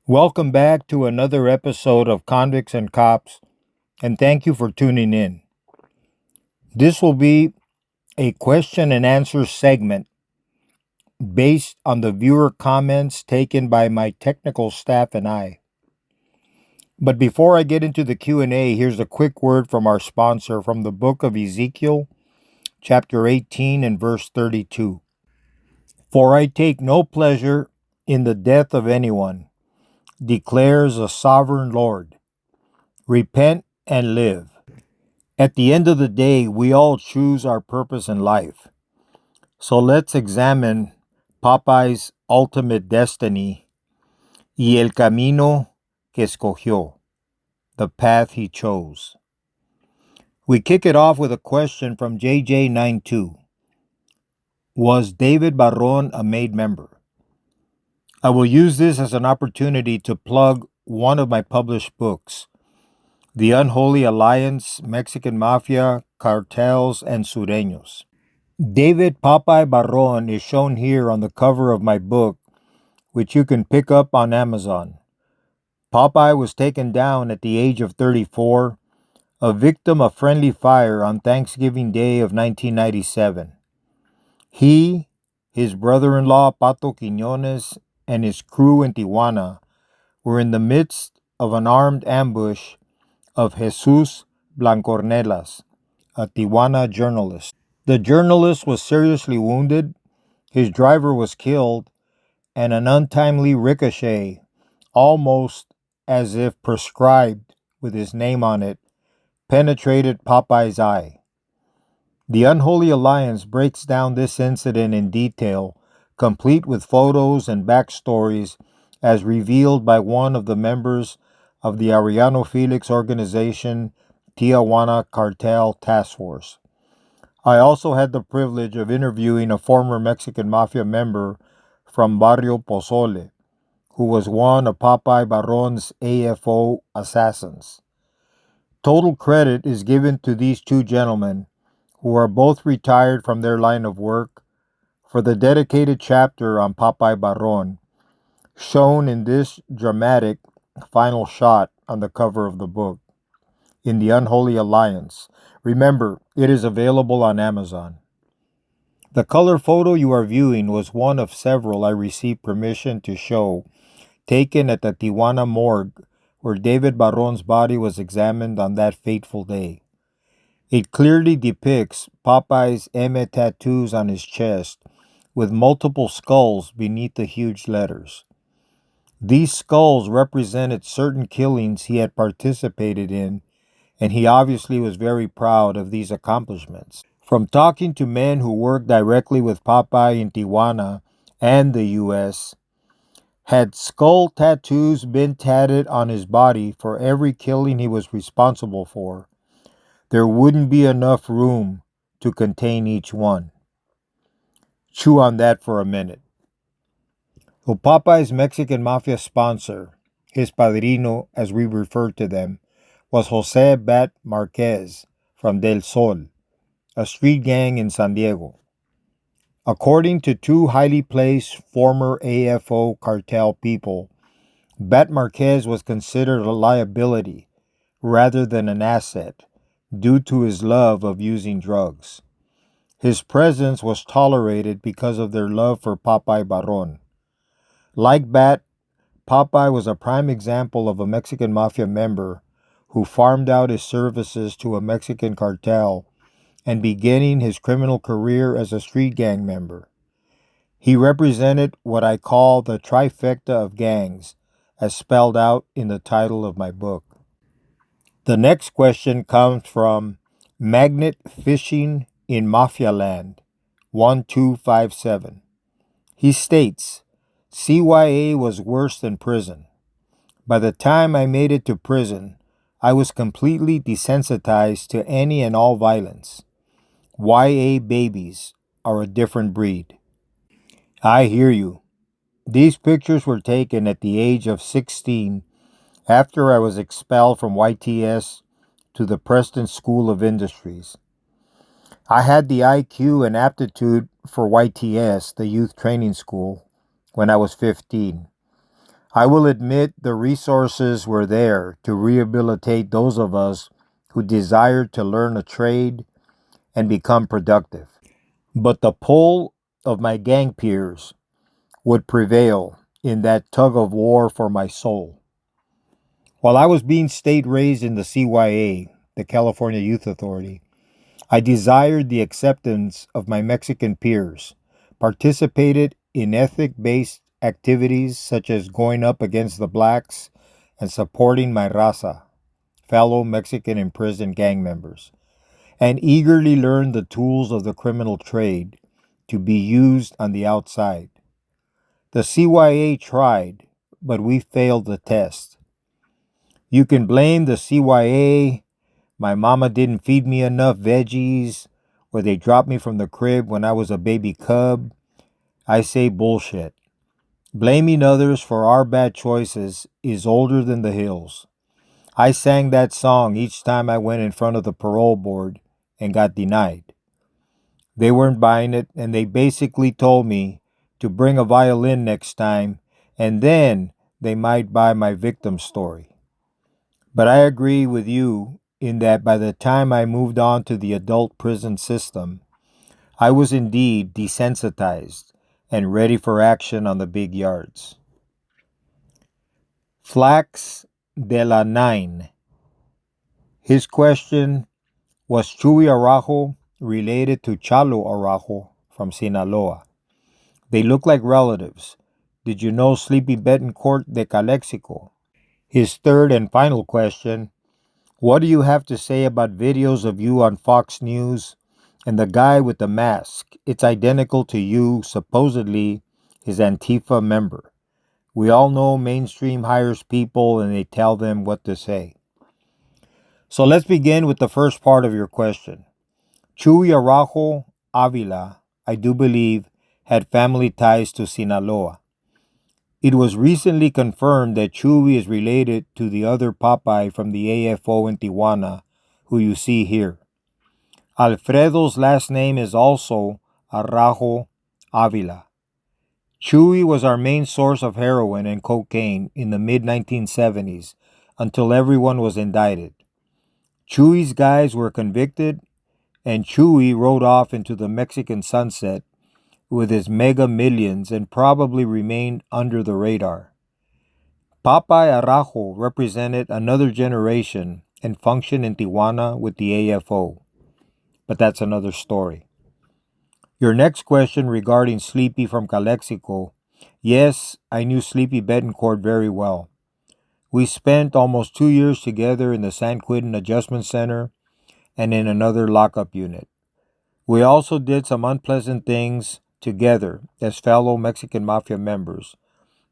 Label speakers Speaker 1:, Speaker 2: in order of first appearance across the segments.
Speaker 1: Welcome back to another episode of Convicts and Cops, and thank you for tuning in. This will be a question and answer segment based on the viewer comments taken by my technical staff and I. But before I get into the Q&A, here's a quick word from our sponsor from the book of Ezekiel, chapter 18 and verse 32. For I take no pleasure in the death of anyone, declares the sovereign Lord. Repent and live. At the end of the day, we all choose our purpose in life. So let's examine Popeye's ultimate destiny, y el camino que escogió, the path he chose. We kick it off with a question from JJ92. Was David Barron a made member? I will use this as an opportunity to plug one of my published books, The Unholy Alliance, Mexican Mafia, Cartels, and Sureños. David Popeye Barron is shown here on the cover of my book, which you can pick up on Amazon. Popeye was taken down at the age of 34, a victim of friendly fire on Thanksgiving Day of 1997. He, his brother-in-law Pato Quiñones, and his crew in Tijuana were in the midst of an armed ambush of Jesus Blancornelas, a Tijuana journalist. The journalist was seriously wounded, his driver was killed, and an untimely ricochet, almost as if prescribed with his name on it, penetrated Popeye's eye. The Unholy Alliance breaks down this incident in detail, complete with photos and backstories as revealed by one of the members of the Arellano Felix organization, Tijuana Cartel Task Force. I also had the privilege of interviewing a former Mexican Mafia member from Barrio Pozole, who was one of Popeye Barron's AFO assassins. Total credit is given to these two gentlemen, who are both retired from their line of work, for the dedicated chapter on Popeye Barron, shown in this dramatic final shot on the cover of the book, in The Unholy Alliance. Remember, it is available on Amazon. The color photo you are viewing was one of several I received permission to show, taken at the Tijuana morgue where David Barron's body was examined on that fateful day. It clearly depicts Popeye's EME tattoos on his chest, with multiple skulls beneath the huge letters. These skulls represented certain killings he had participated in, and he obviously was very proud of these accomplishments. From talking to men who worked directly with Popeye in Tijuana and the U.S., had skull tattoos been tatted on his body for every killing he was responsible for, there wouldn't be enough room to contain each one. Chew on that for a minute. Well, Popeye's Mexican Mafia sponsor, his padrino as we refer to them, was Jose Bat Marquez from Del Sol, a street gang in San Diego. According to two highly placed former AFO cartel people, Bat Marquez was considered a liability rather than an asset due to his love of using drugs. His presence was tolerated because of their love for Popeye Barron. Like Bat, Popeye was a prime example of a Mexican Mafia member who farmed out his services to a Mexican cartel and beginning his criminal career as a street gang member. He represented what I call the trifecta of gangs, as spelled out in the title of my book. The next question comes from Magnet Fishing in Mafia Land 1257. He states, CYA was worse than prison. By the time I made it to prison, I was completely desensitized to any and all violence. YA babies are a different breed. I hear you. These pictures were taken at the age of 16 after I was expelled from YTS to the Preston School of Industries. I had the IQ and aptitude for YTS, the youth training school, when I was 15. I will admit the resources were there to rehabilitate those of us who desired to learn a trade and become productive. But the pull of my gang peers would prevail in that tug of war for my soul. While I was being state raised in the CYA, the California Youth Authority, I desired the acceptance of my Mexican peers, participated in ethic-based activities such as going up against the blacks and supporting my raza, fellow Mexican imprisoned gang members, and eagerly learned the tools of the criminal trade to be used on the outside. The CYA tried, but we failed the test. You can blame the CYA. My mama didn't feed me enough veggies, or they dropped me from the crib when I was a baby cub. I say bullshit. Blaming others for our bad choices is older than the hills. I sang that song each time I went in front of the parole board and got denied. They weren't buying it, and they basically told me to bring a violin next time, and then they might buy my victim story. But I agree with you in that by the time I moved on to the adult prison system, I was indeed desensitized and ready for action on the big yards. Flax de la Nine. His question: was Chuy Araujo related to Chalo Araujo from Sinaloa? They look like relatives. Did you know Sleepy Betancourt de Calexico? His third and final question: what do you have to say about videos of you on Fox News and the guy with the mask? It's identical to you, supposedly his Antifa member. We all know mainstream hires people and they tell them what to say. So let's begin with the first part of your question. Chuy Araujo Avila, I do believe, had family ties to Sinaloa. It was recently confirmed that Chuy is related to the other Popeye from the AFO in Tijuana, who you see here. Alfredo's last name is also Araujo Avila. Chuy was our main source of heroin and cocaine in the mid-1970s until everyone was indicted. Chuy's guys were convicted, and Chuy rode off into the Mexican sunset with his mega millions and probably remained under the radar. Popeye Araujo represented another generation and functioned in Tijuana with the AFO. But that's another story. Your next question regarding Sleepy from Calexico. Yes, I knew Sleepy Betancourt very well. We spent almost 2 years together in the San Quentin Adjustment Center and in another lockup unit. We also did some unpleasant things together as fellow Mexican Mafia members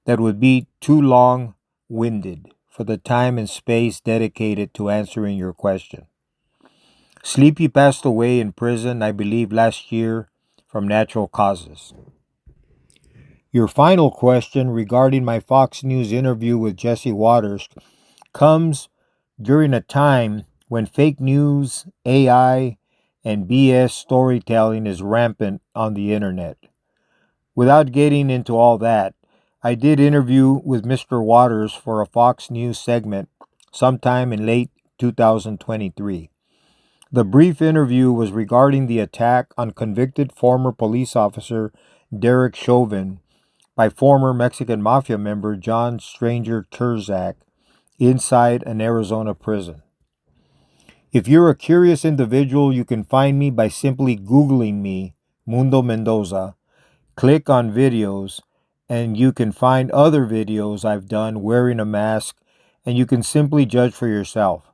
Speaker 1: that would be too long-winded for the time and space dedicated to answering your question. Sleepy passed away in prison, I believe, last year from natural causes. Your final question regarding my Fox News interview with Jesse Waters comes during a time when fake news, AI, and BS storytelling is rampant on the internet. Without getting into all that, I did interview with Mr. Waters for a Fox News segment sometime in late 2023. The brief interview was regarding the attack on convicted former police officer Derek Chauvin by former Mexican Mafia member John Stranger Turzak inside an Arizona prison. If you're a curious individual, you can find me by simply Googling me, Mundo Mendoza. Click on videos, and you can find other videos I've done wearing a mask, and you can simply judge for yourself.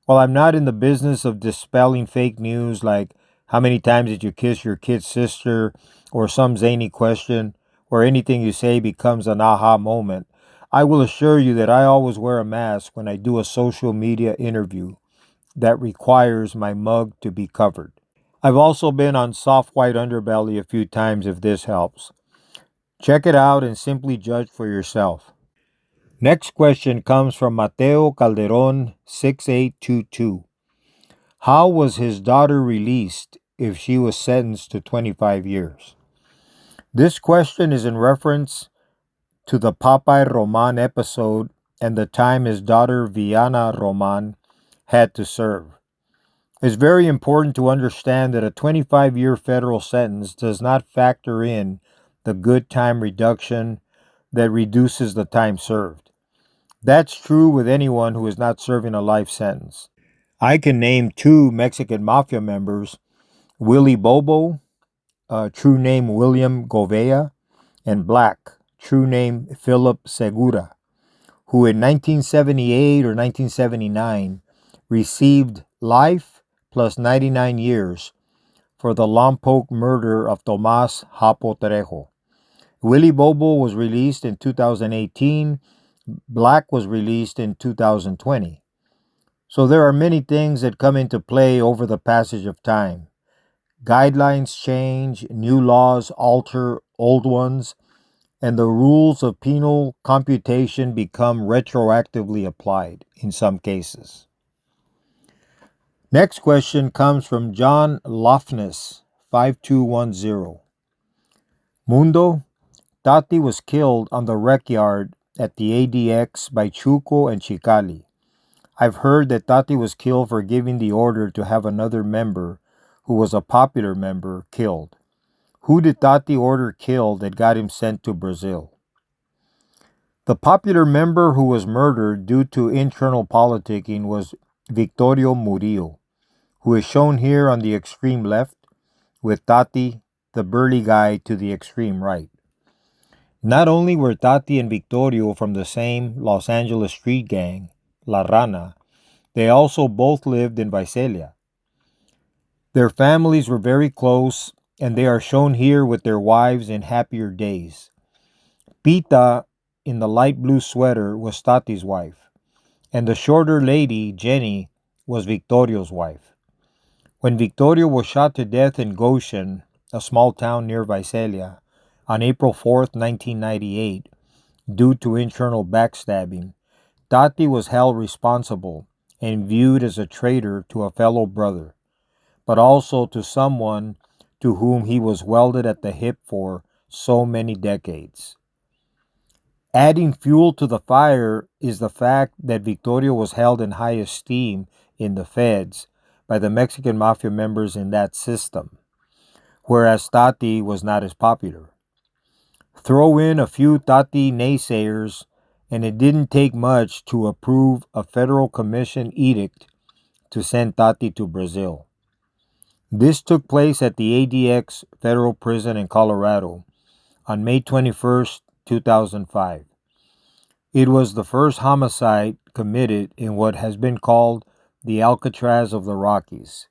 Speaker 1: While I'm not in the business of dispelling fake news like how many times did you kiss your kid's sister or some zany question where anything you say becomes an aha moment, I will assure you that I always wear a mask when I do a social media interview that requires my mug to be covered. I've also been on Soft White Underbelly a few times if this helps. Check it out and simply judge for yourself. Next question comes from Mateo Calderon 6822. How was his daughter released if she was sentenced to 25 years? This question is in reference to the Popeye Roman episode and the time his daughter Viana Roman had to serve. It's very important to understand that a 25-year federal sentence does not factor in the good time reduction that reduces the time served. That's true with anyone who is not serving a life sentence. I can name two Mexican Mafia members, Willie Bobo, true name William Govea, and Black, true name Philip Segura, who in 1978 or 1979 received life plus 99 years for the Lompoc murder of Tomas Hapo Trejo. Willie Bobo was released in 2018. Black was released in 2020. So there are many things that come into play over the passage of time. Guidelines change, new laws alter old ones, and the rules of penal computation become retroactively applied in some cases. Next question comes from John Lofness, 5210. Mundo, Tati was killed on the rec yard at the ADX by Chuco and Chicali. I've heard that Tati was killed for giving the order to have another member, who was a popular member, killed. Who did Tati order killed that got him sent to Brazil? The popular member who was murdered due to internal politicking was Victorio Murillo, who is shown here on the extreme left, with Tati, the burly guy, to the extreme right. Not only were Tati and Victorio from the same Los Angeles street gang, La Rana, they also both lived in Visalia. Their families were very close, and they are shown here with their wives in happier days. Pita, in the light blue sweater, was Tati's wife, and the shorter lady, Jenny, was Victorio's wife. When Victorio was shot to death in Goshen, a small town near Visalia, on April 4th, 1998, due to internal backstabbing, Tati was held responsible and viewed as a traitor to a fellow brother, but also to someone to whom he was welded at the hip for so many decades. Adding fuel to the fire is the fact that Victorio was held in high esteem in the feds by the Mexican Mafia members in that system, whereas Tati was not as popular. Throw in a few Tati naysayers, and it didn't take much to approve a federal commission edict to send Tati to Brazil. This took place at the ADX federal prison in Colorado on May 21st, 2005. It was the first homicide committed in what has been called the Alcatraz of the Rockies.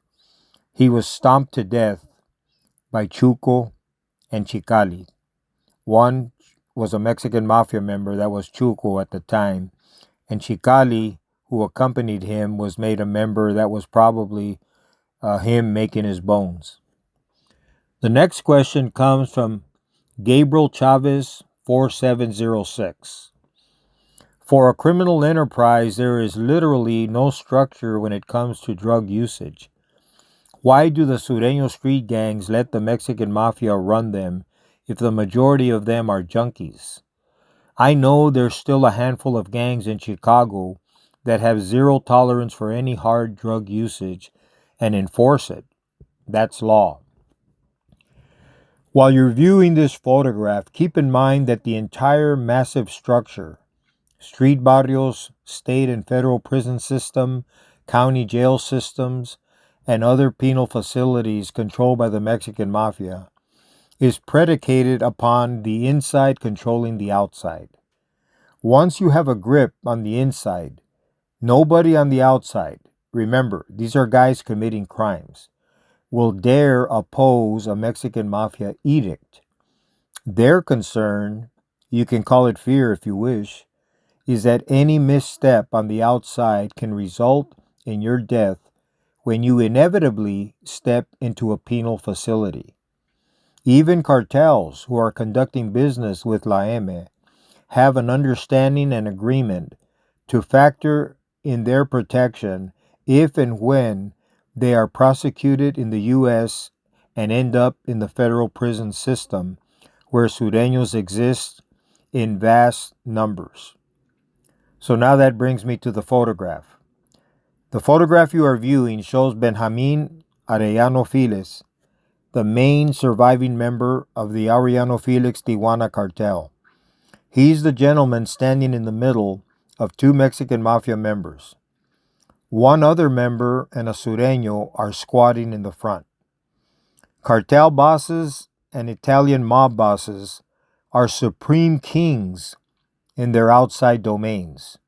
Speaker 1: He was stomped to death by Chuco and Chicali. One was a Mexican Mafia member that was Chuco at the time, and Chicali, who accompanied him, was made a member that was probably him making his bones. The next question comes from Gabriel Chavez, 4706. For a criminal enterprise, there is literally no structure when it comes to drug usage. Why do the Sureno street gangs let the Mexican Mafia run them if the majority of them are junkies? I know there's still a handful of gangs in Chicago that have zero tolerance for any hard drug usage and enforce it. That's law. While you're viewing this photograph, keep in mind that the entire massive structure, street barrios, state and federal prison system, county jail systems, and other penal facilities controlled by the Mexican Mafia, is predicated upon the inside controlling the outside. Once you have a grip on the inside, nobody on the outside, remember, these are guys committing crimes, will dare oppose a Mexican Mafia edict. Their concern, you can call it fear if you wish, is that any misstep on the outside can result in your death when you inevitably step into a penal facility. Even cartels who are conducting business with La EME have an understanding and agreement to factor in their protection if and when they are prosecuted in the U.S. and end up in the federal prison system where Sureños exist in vast numbers. So now that brings me to the photograph. The photograph you are viewing shows Benjamin Arellano Files, the main surviving member of the Arellano Felix Tijuana cartel. He's the gentleman standing in the middle of two Mexican Mafia members. One other member and a Sureño are squatting in the front. Cartel bosses and Italian mob bosses are supreme kings in their outside domains.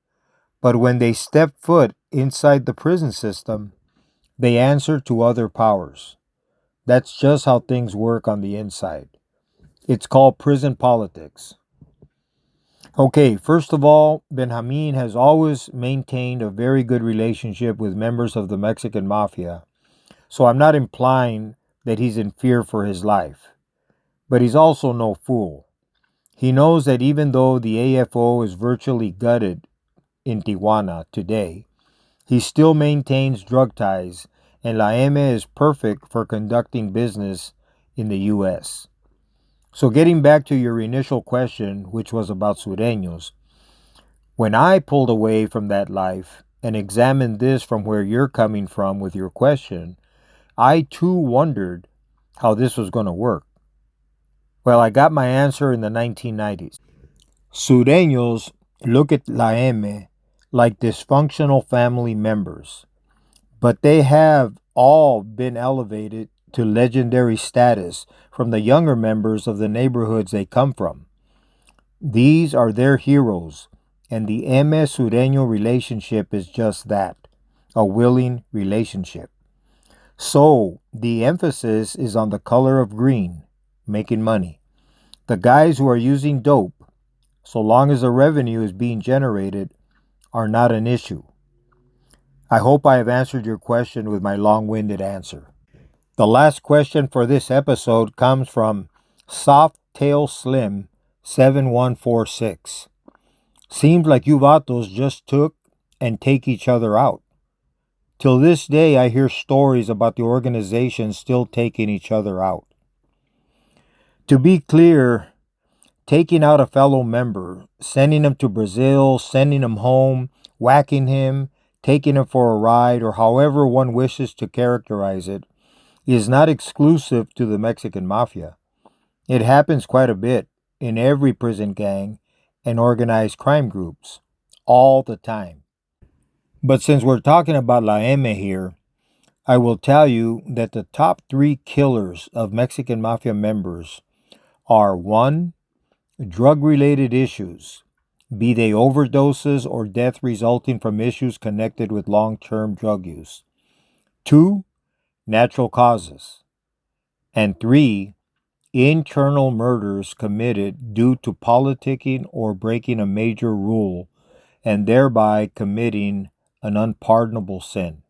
Speaker 1: But when they step foot inside the prison system, they answer to other powers. That's just how things work on the inside. It's called prison politics. Okay, first of all, Benjamin has always maintained a very good relationship with members of the Mexican Mafia, so I'm not implying that he's in fear for his life. But he's also no fool. He knows that even though the AFO is virtually gutted in Tijuana today, he still maintains drug ties, and La EME is perfect for conducting business in the U.S. So getting back to your initial question, which was about Sureños, when I pulled away from that life and examined this from where you're coming from with your question, I too wondered how this was going to work. Well, I got my answer in the 1990s. Sureños look at La EME like dysfunctional family members, but they have all been elevated to legendary status from the younger members of the neighborhoods they come from. These are their heroes, and the EME Sureño relationship is just that, a willing relationship. So, the emphasis is on the color of green, making money. The guys who are using dope, so long as the revenue is being generated, are not an issue. I hope I have answered your question with my long-winded answer. The last question for this episode comes from Soft Tail Slim 7146. Seems like you vatos just took and take each other out. Till this day, I hear stories about the organization still taking each other out. To be clear, taking out a fellow member, sending him to Brazil, sending him home, whacking him, taking him for a ride, or however one wishes to characterize it, is not exclusive to the Mexican Mafia. It happens quite a bit in every prison gang and organized crime groups, all the time. But since we're talking about La EME here, I will tell you that the top 3 killers of Mexican Mafia members are 1. Drug-related issues, be they overdoses or death resulting from issues connected with long-term drug use. 2. Natural causes. And 3. Internal murders committed due to politicking or breaking a major rule and thereby committing an unpardonable sin.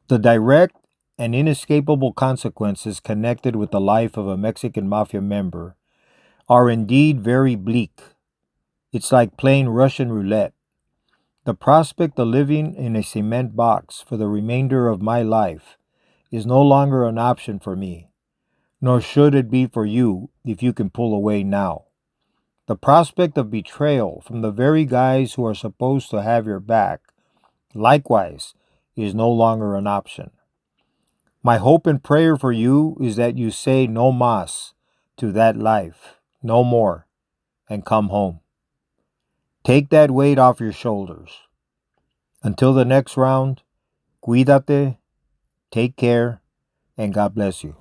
Speaker 1: The direct and inescapable consequences connected with the life of a Mexican Mafia member are indeed very bleak. It's like playing Russian roulette. The prospect of living in a cement box for the remainder of my life is no longer an option for me, nor should it be for you if you can pull away now. The prospect of betrayal from the very guys who are supposed to have your back, likewise, is no longer an option. My hope and prayer for you is that you say no mas to that life, no more, and come home. Take that weight off your shoulders. Until the next round, cuídate, take care, and God bless you.